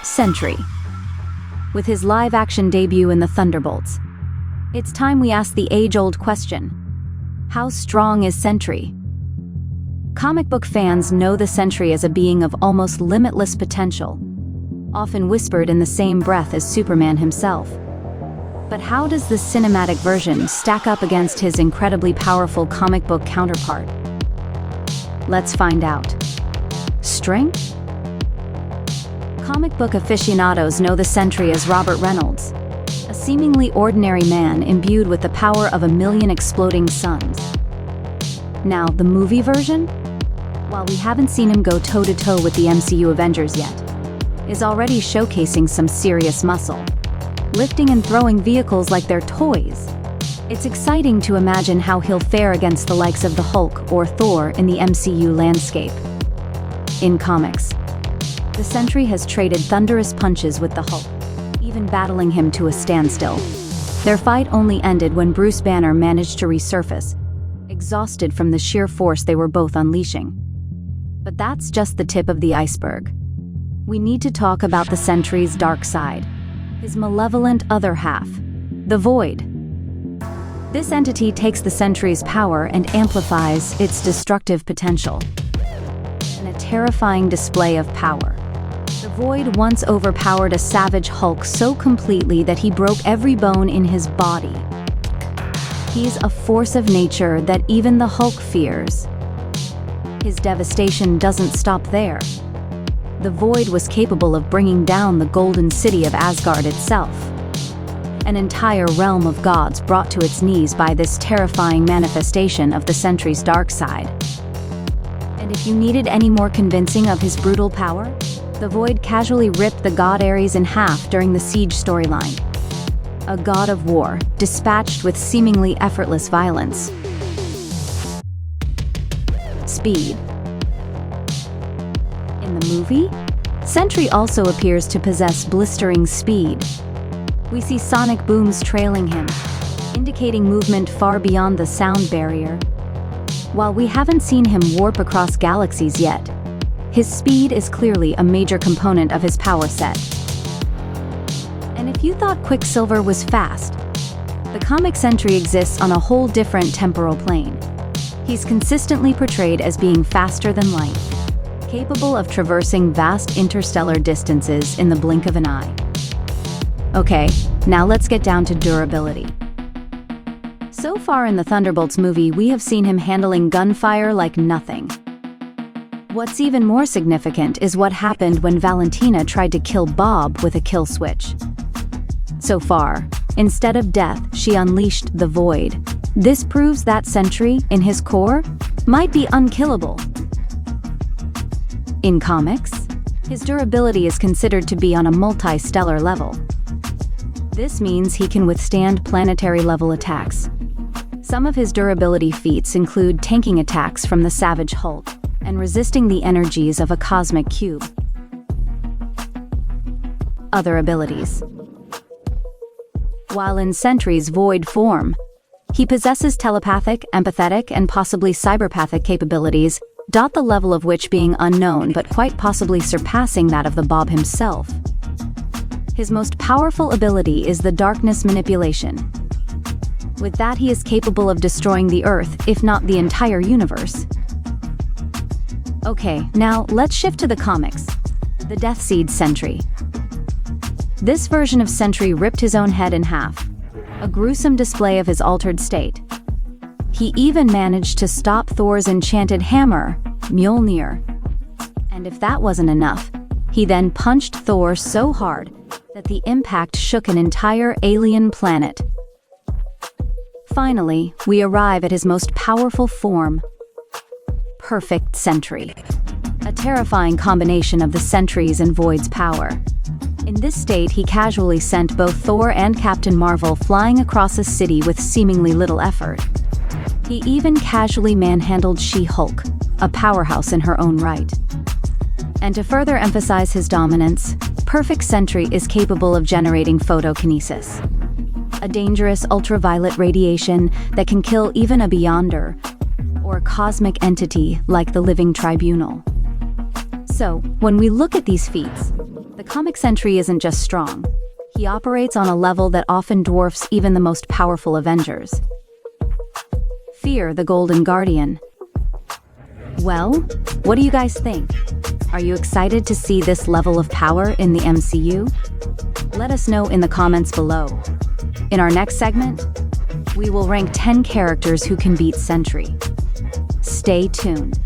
Sentry. With his live-action debut in the Thunderbolts, it's time we ask the age-old question: how strong is Sentry? Comic book fans know the Sentry as a being of almost limitless potential, often whispered in the same breath as Superman himself. But how does the cinematic version stack up against his incredibly powerful comic book counterpart? Let's find out. Strength? Comic book aficionados know the Sentry as Robert Reynolds, a seemingly ordinary man imbued with the power of 1,000,000 exploding suns. Now, the movie version? While we haven't seen him go toe-to-toe with the MCU Avengers yet, is already showcasing some serious muscle, lifting and throwing vehicles like they're toys. It's exciting to imagine how he'll fare against the likes of the Hulk or Thor in the MCU landscape. In comics, the Sentry has traded thunderous punches with the Hulk, even battling him to a standstill. Their fight only ended when Bruce Banner managed to resurface, exhausted from the sheer force they were both unleashing. But that's just the tip of the iceberg. We need to talk about the Sentry's dark side, his malevolent other half, the Void. This entity takes the Sentry's power and amplifies its destructive potential. In a terrifying display of power, the Void once overpowered a savage Hulk so completely that he broke every bone in his body. He's a force of nature that even the Hulk fears. His devastation doesn't stop there. The Void was capable of bringing down the golden city of Asgard itself, an entire realm of gods brought to its knees by this terrifying manifestation of the Sentry's dark side. And if you needed any more convincing of his brutal power, the Void casually ripped the god Ares in half during the Siege storyline. A god of war, dispatched with seemingly effortless violence. Speed. In the movie, Sentry also appears to possess blistering speed. We see sonic booms trailing him, indicating movement far beyond the sound barrier. While we haven't seen him warp across galaxies yet, his speed is clearly a major component of his power set. And if you thought Quicksilver was fast, the comic Sentry exists on a whole different temporal plane. He's consistently portrayed as being faster than light, capable of traversing vast interstellar distances in the blink of an eye. Okay, now let's get down to durability. So far in the Thunderbolts movie, we have seen him handling gunfire like nothing. What's even more significant is what happened when Valentina tried to kill Bob with a kill switch. So far, instead of death, she unleashed the Void. This proves that Sentry, in his core, might be unkillable. In comics, his durability is considered to be on a multi-stellar level. This means he can withstand planetary-level attacks. Some of his durability feats include tanking attacks from the Savage Hulk and resisting the energies of a cosmic cube. Other abilities. While in Sentry's Void form, he possesses telepathic, empathetic, and possibly cyberpathic capabilities, the level of which being unknown but quite possibly surpassing that of the Bob himself. His most powerful ability is the darkness manipulation. With that, he is capable of destroying the Earth, if not the entire universe. Okay, now let's shift to the comics. The Death Seed Sentry. This version of Sentry ripped his own head in half, a gruesome display of his altered state. He even managed to stop Thor's enchanted hammer, Mjolnir. And if that wasn't enough, he then punched Thor so hard that the impact shook an entire alien planet. Finally, we arrive at his most powerful form, Perfect Sentry, a terrifying combination of the Sentry's and Void's power. In this state, he casually sent both Thor and Captain Marvel flying across a city with seemingly little effort. He even casually manhandled She-Hulk, a powerhouse in her own right. And to further emphasize his dominance, Perfect Sentry is capable of generating photokinesis, a dangerous ultraviolet radiation that can kill even a Beyonder, or a cosmic entity like the Living Tribunal. So, when we look at these feats, the comic Sentry isn't just strong. He operates on a level that often dwarfs even the most powerful Avengers. Fear the Golden Guardian. Well, what do you guys think? Are you excited to see this level of power in the MCU? Let us know in the comments below. In our next segment, we will rank 10 characters who can beat Sentry. Stay tuned.